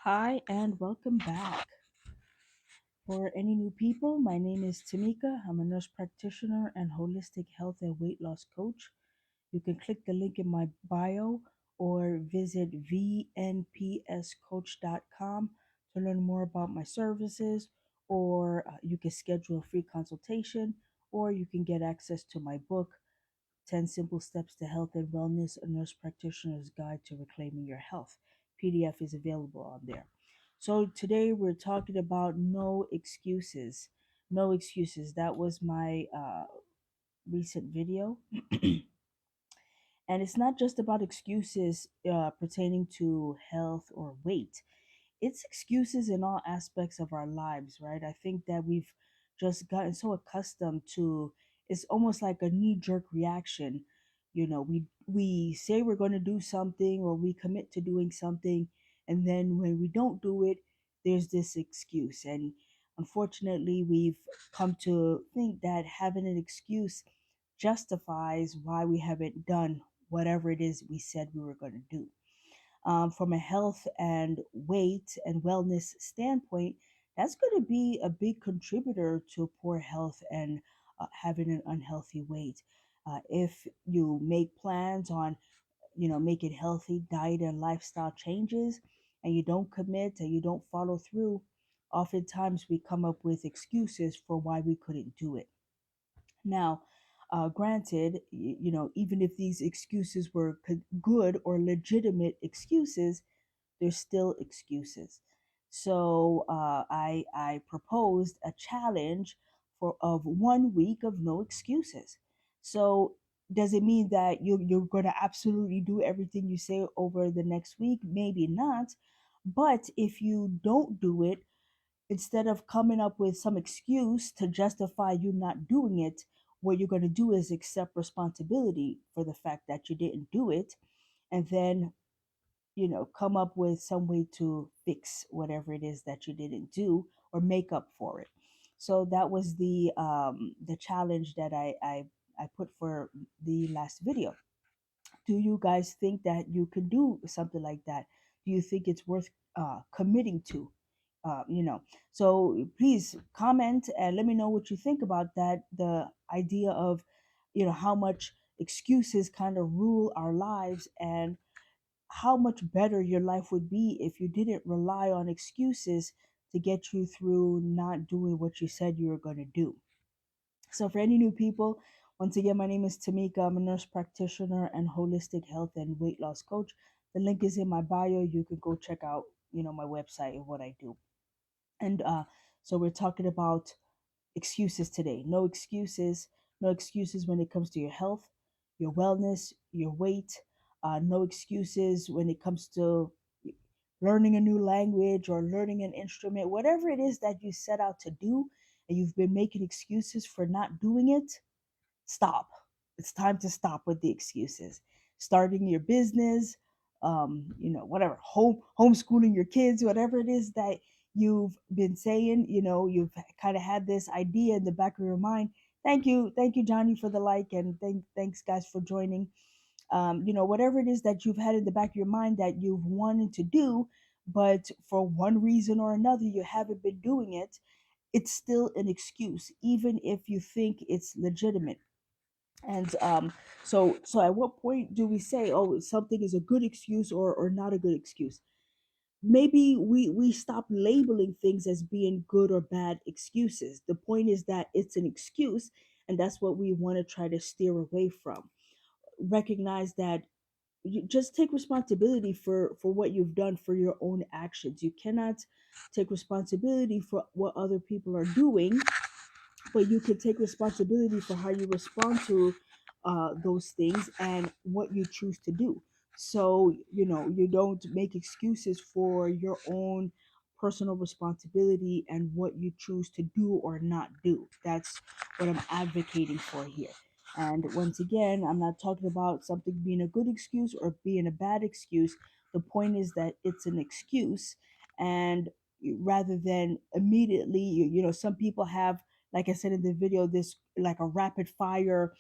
Hi, and welcome back. For any new people, my name is Tamika. I'm a nurse practitioner and holistic health and weight loss coach. You can click the link in my bio or visit vnpscoach.com to learn more about my services, or you can schedule a free consultation, or you can get access to my book, 10 Simple Steps to Health and Wellness, a Nurse Practitioner's Guide to Reclaiming Your Health. PDF is available on there. So today we're talking about no excuses. No excuses. That was my recent video. And it's not just about excuses pertaining to health or weight, it's excuses in all aspects of our lives, right? I think that we've just gotten so accustomed to, it's almost like a knee jerk reaction. We say we're going to do something or we commit to doing something, and then when we don't do it, there's this excuse. And unfortunately, we've come to think that having an excuse justifies why we haven't done whatever it is we said we were going to do. From a health and weight and wellness standpoint, that's going to be a big contributor to poor health and having an unhealthy weight. If you make plans on, making healthy diet and lifestyle changes, and you don't commit and you don't follow through, oftentimes we come up with excuses for why we couldn't do it. Now, granted, even if these excuses were good or legitimate excuses, there's still excuses. So I proposed a challenge of 1 week of no excuses. So does it mean that you're going to absolutely do everything you say over the next week? Maybe not. But if you don't do it, instead of coming up with some excuse to justify you not doing it, what you're going to do is accept responsibility for the fact that you didn't do it, and then come up with some way to fix whatever it is that you didn't do or make up for it. So that was the challenge that I put for the last video. Do you guys think that you could do something like that? Do you think it's worth committing to? uh, you know so please comment and let me know what you think about that, the idea of how much excuses kind of rule our lives, and how much better your life would be if you didn't rely on excuses to get you through not doing what you said you were going to do. So, for any new people, once again, my name is Tamika. I'm a nurse practitioner and holistic health and weight loss coach. The link is in my bio. You can go check out, my website and what I do. And so we're talking about excuses today. No excuses. No excuses when it comes to your health, your wellness, your weight. No excuses when it comes to learning a new language or learning an instrument. Whatever it is that you set out to do and you've been making excuses for not doing it, stop. It's time to stop with the excuses. Starting your business, whatever, homeschooling your kids, whatever it is that you've been saying, you've kind of had this idea in the back of your mind. Thank you, Johnny, for the like, and thanks guys for joining. Whatever it is that you've had in the back of your mind that you've wanted to do, but for one reason or another you haven't been doing it, it's still an excuse, even if you think it's legitimate. And so at what point do we say, oh, something is a good excuse or not a good excuse? Maybe we stop labeling things as being good or bad excuses. The point is that it's an excuse, and that's what we want to try to steer away from. Recognize that you just take responsibility for what you've done, for your own actions. You cannot take responsibility for what other people are doing, but you can take responsibility for how you respond to those things and what you choose to do. So, you don't make excuses for your own personal responsibility and what you choose to do or not do. That's what I'm advocating for here. And once again, I'm not talking about something being a good excuse or being a bad excuse. The point is that it's an excuse. And rather than immediately, some people have, like I said in the video, this like a rapid fire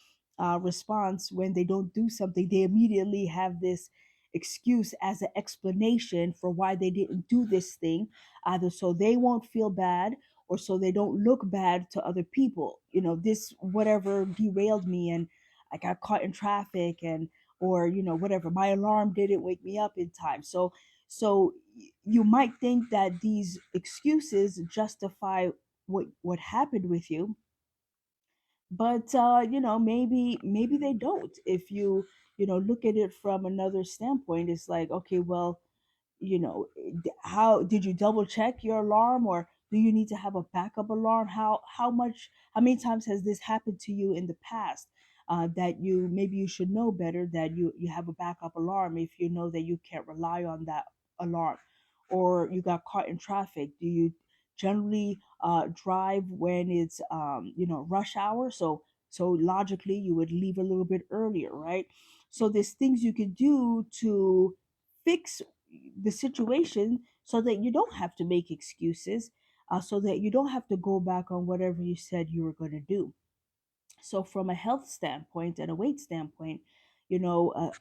response when they don't do something. They immediately have this excuse as an explanation for why they didn't do this thing, either so they won't feel bad or so they don't look bad to other people. This whatever derailed me, and I got caught in traffic, and or whatever, my alarm didn't wake me up in time. So you might think that these excuses justify what happened with you, but maybe they don't. If you look at it from another standpoint, it's like, okay, well, how did you double check your alarm, or do you need to have a backup alarm? How many times has this happened to you in the past, that you should know better, that you have a backup alarm if you know that you can't rely on that alarm? Or you got caught in traffic, do you generally drive when it's rush hour? So logically you would leave a little bit earlier, right? So there's things you could do to fix the situation so that you don't have to make excuses, so that you don't have to go back on whatever you said you were going to do. So, from a health standpoint and a weight standpoint,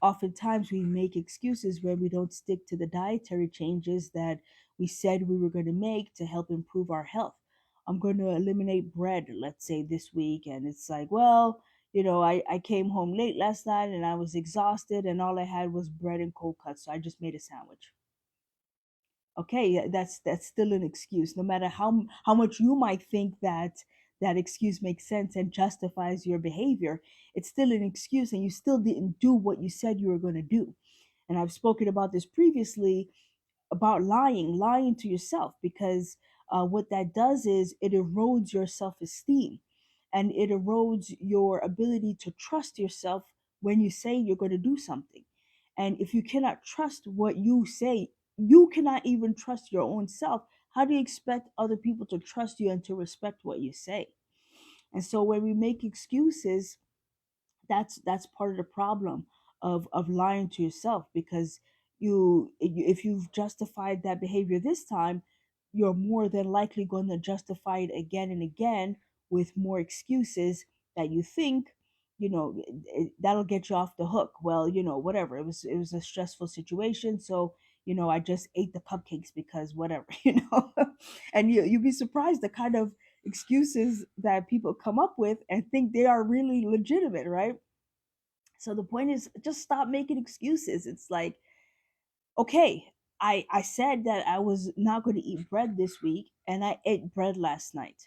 oftentimes we make excuses when we don't stick to the dietary changes that we said we were going to make to help improve our health. I'm going to eliminate bread, let's say, this week. And it's like, well, I came home late last night and I was exhausted and all I had was bread and cold cuts. So I just made a sandwich. Okay, yeah, that's still an excuse, no matter how much you might think that that excuse makes sense and justifies your behavior. It's still an excuse, and you still didn't do what you said you were going to do. And I've spoken about this previously, about lying to yourself, because what that does is it erodes your self-esteem, and it erodes your ability to trust yourself when you say you're going to do something. And if you cannot trust what you say, you cannot even trust your own self. How do you expect other people to trust you and to respect what you say? And so when we make excuses, that's part of the problem of lying to yourself, because if you've justified that behavior this time, you're more than likely going to justify it again and again with more excuses that you think, that'll get you off the hook. Well, whatever, it was a stressful situation, so I just ate the cupcakes because whatever. And you'd be surprised the kind of excuses that people come up with and think they are really legitimate, right? So the point is, just stop making excuses. It's like, okay, I said that I was not going to eat bread this week and I ate bread last night.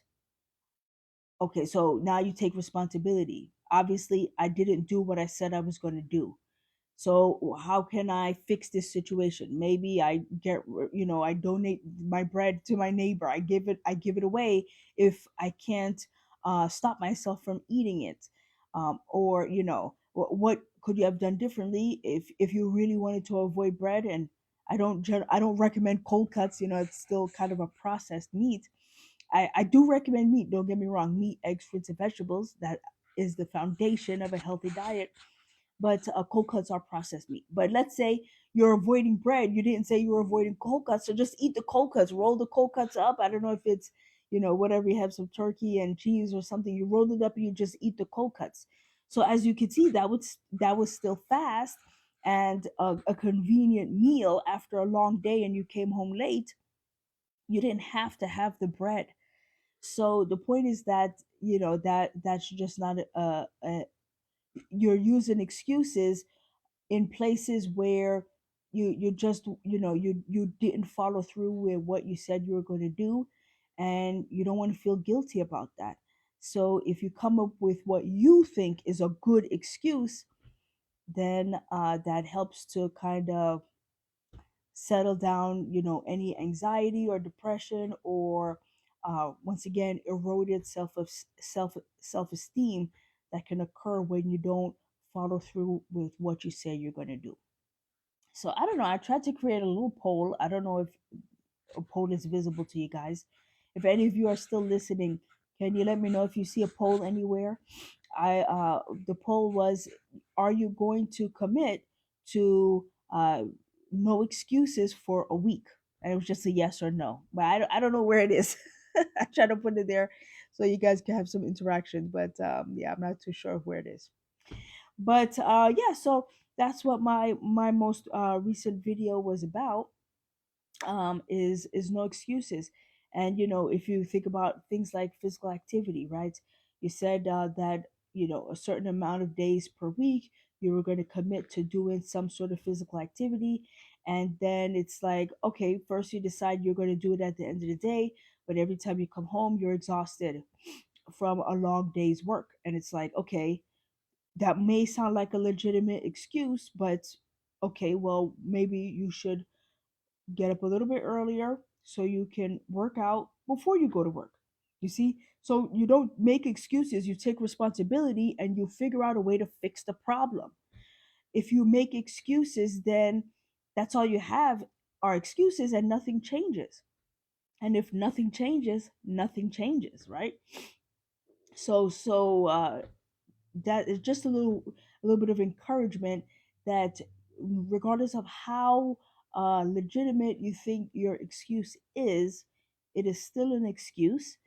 Okay, so now you take responsibility. Obviously, I didn't do what I said I was going to do. So how can I fix this situation? Maybe I donate my bread to my neighbor. I give it away if I can't stop myself from eating it. Or what could you have done differently if you really wanted to avoid bread? And I don't recommend cold cuts. It's still kind of a processed meat. I do recommend meat. Don't get me wrong. Meat, eggs, fruits, and vegetables. That is the foundation of a healthy diet, but cold cuts are processed meat. But let's say you're avoiding bread. You didn't say you were avoiding cold cuts, so just eat the cold cuts. Roll the cold cuts up. I don't know if it's whatever, you have some turkey and cheese or something. You roll it up and you just eat the cold cuts. So as you can see, that was still fast and a convenient meal after a long day, and you came home late. You didn't have to have the bread. So the point is that that's just not you're using excuses in places where you just you didn't follow through with what you said you were going to do, and you don't want to feel guilty about that. So if you come up with what you think is a good excuse, then that helps to kind of settle down any anxiety or depression, or once again eroded self-esteem that can occur when you don't follow through with what you say you're going to do. So I don't know. I tried to create a little poll. I don't know if a poll is visible to you guys. If any of you are still listening, can you let me know if you see a poll anywhere? The poll was, are you going to commit to no excuses for a week? And it was just a yes or no. But I don't know where it is. I try to put it there so you guys can have some interaction. But yeah, I'm not too sure where it is. But yeah, so That's what my most recent video was about. Is no excuses. And if you think about things like physical activity, right? You said that a certain amount of days per week you were going to commit to doing some sort of physical activity. And then it's like, okay, first you decide you're going to do it at the end of the day, but every time you come home you're exhausted from a long day's work. And it's like, okay, that may sound like a legitimate excuse, but okay, well, maybe you should get up a little bit earlier so you can work out before you go to work. You see? So you don't make excuses, you take responsibility and you figure out a way to fix the problem. If you make excuses, then that's all you have are excuses and nothing changes. And if nothing changes, nothing changes, right? So that is just a little bit of encouragement that regardless of how legitimate you think your excuse is, it is still an excuse.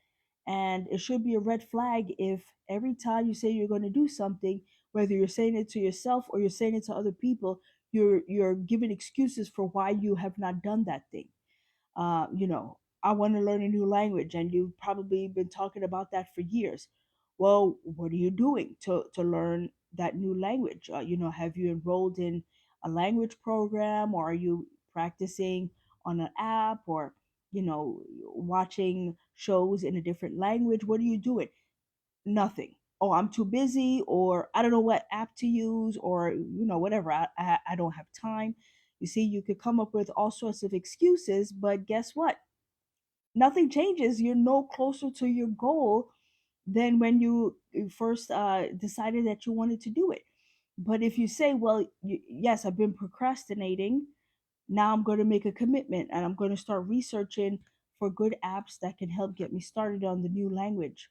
And it should be a red flag if every time you say you're going to do something, whether you're saying it to yourself or you're saying it to other people, you're giving excuses for why you have not done that thing. I want to learn a new language, and you've probably been talking about that for years. Well, what are you doing to learn that new language? Have you enrolled in a language program, or are you practicing on an app, or watching shows in a different language? What are you doing? Nothing. Oh, I'm too busy, or I don't know what app to use, or whatever. I don't have time. You see, you could come up with all sorts of excuses, but guess what? Nothing changes. You're no closer to your goal than when you first decided that you wanted to do it. But if you say, well, yes, I've been procrastinating, now I'm going to make a commitment and I'm going to start researching for good apps that can help get me started on the new language.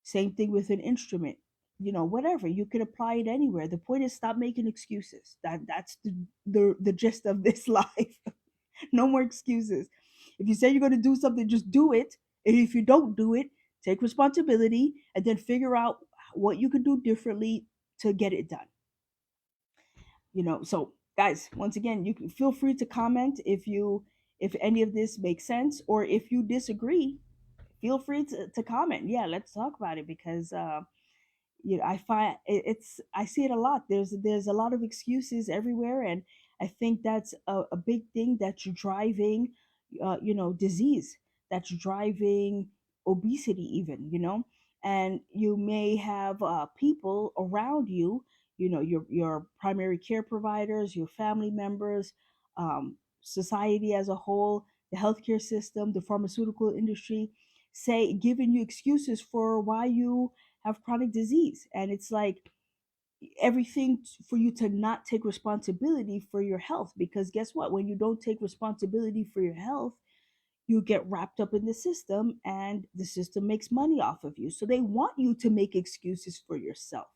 Same thing with an instrument. Whatever, you can apply it anywhere. The point is, stop making excuses. That's the gist of this life. No more excuses. If you say you're going to do something, just do it. And if you don't do it, take responsibility and then figure out what you can do differently to get it done. So guys, once again, you can feel free to comment if any of this makes sense, or if you disagree, feel free to comment. Yeah, let's talk about it, because I find I see it a lot. There's a lot of excuses everywhere, and I think that's a big thing that's driving disease, that's driving obesity even. And you may have people around you, your primary care providers, your family members, society as a whole, the healthcare system, the pharmaceutical industry, say giving you excuses for why you have chronic disease. And it's like everything for you to not take responsibility for your health, because guess what, when you don't take responsibility for your health, you get wrapped up in the system, and the system makes money off of you. So they want you to make excuses for yourself.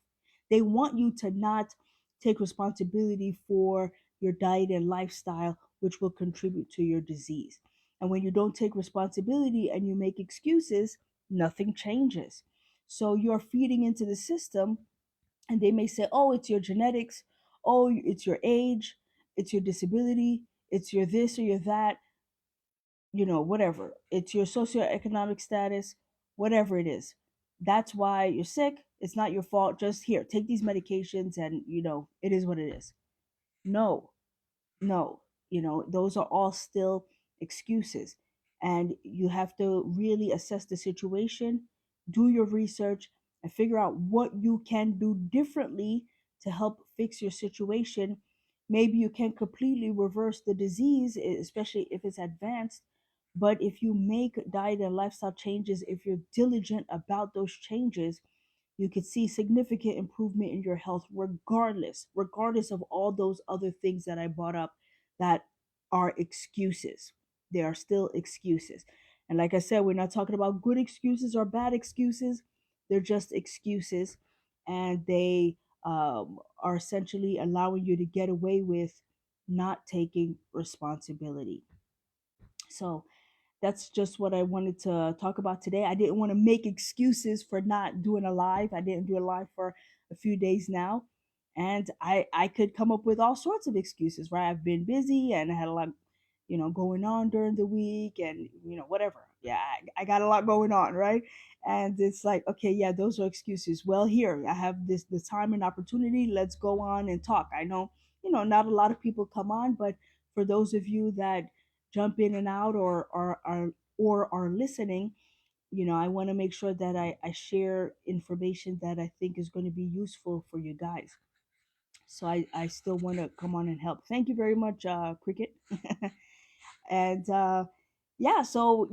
They want you to not take responsibility for your diet and lifestyle, which will contribute to your disease. And when you don't take responsibility and you make excuses, nothing changes. So you're feeding into the system, and they may say, oh, it's your genetics, oh, it's your age, it's your disability, it's your this or your that, whatever. It's your socioeconomic status, whatever it is. That's why you're sick. It's not your fault. Just here, take these medications, and it is what it is. No, no, those are all still excuses. And you have to really assess the situation, do your research, and figure out what you can do differently to help fix your situation. Maybe you can completely reverse the disease, especially if it's advanced. But if you make diet and lifestyle changes, if you're diligent about those changes, you could see significant improvement in your health, regardless of all those other things that I brought up that are excuses. They are still excuses. And like I said, we're not talking about good excuses or bad excuses. They're just excuses, and they are essentially allowing you to get away with not taking responsibility. So that's just what I wanted to talk about today. I didn't want to make excuses for not doing a live. I didn't do a live for a few days now. And I could come up with all sorts of excuses, right? I've been busy and I had a lot, going on during the week, and whatever. Yeah, I got a lot going on, right? And it's like, okay, yeah, those are excuses. Well, here I have the time and opportunity. Let's go on and talk. I know, not a lot of people come on, but for those of you that jump in and out, or are listening, I want to make sure that I share information that I think is going to be useful for you guys. So I still want to come on and help. Thank you very much, Cricket. And yeah, so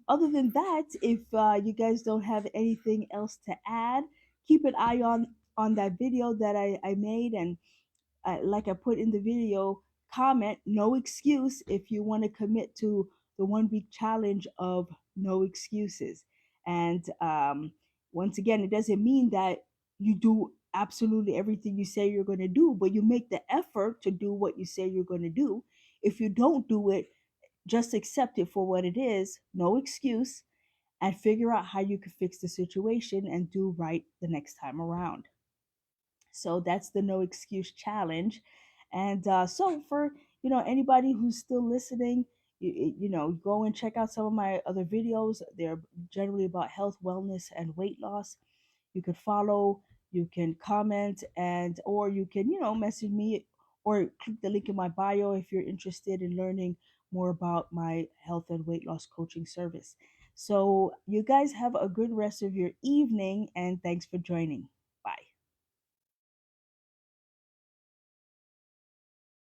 other than that, if you guys don't have anything else to add, keep an eye on that video that I made. And like I put in the video, comment no excuse if you want to commit to the 1 week challenge of no excuses. And once again, it doesn't mean that you do absolutely everything you say you're going to do, but you make the effort to do what you say you're going to do. If you don't do it, just accept it for what it is, no excuse, and figure out how you can fix the situation and do right the next time around. So that's the no excuse challenge. And so for anybody who's still listening, go and check out some of my other videos. They're generally about health, wellness, and weight loss. You can follow, you can comment, and or you can message me or click the link in my bio if you're interested in learning more about my health and weight loss coaching service. So you guys have a good rest of your evening, and thanks for joining.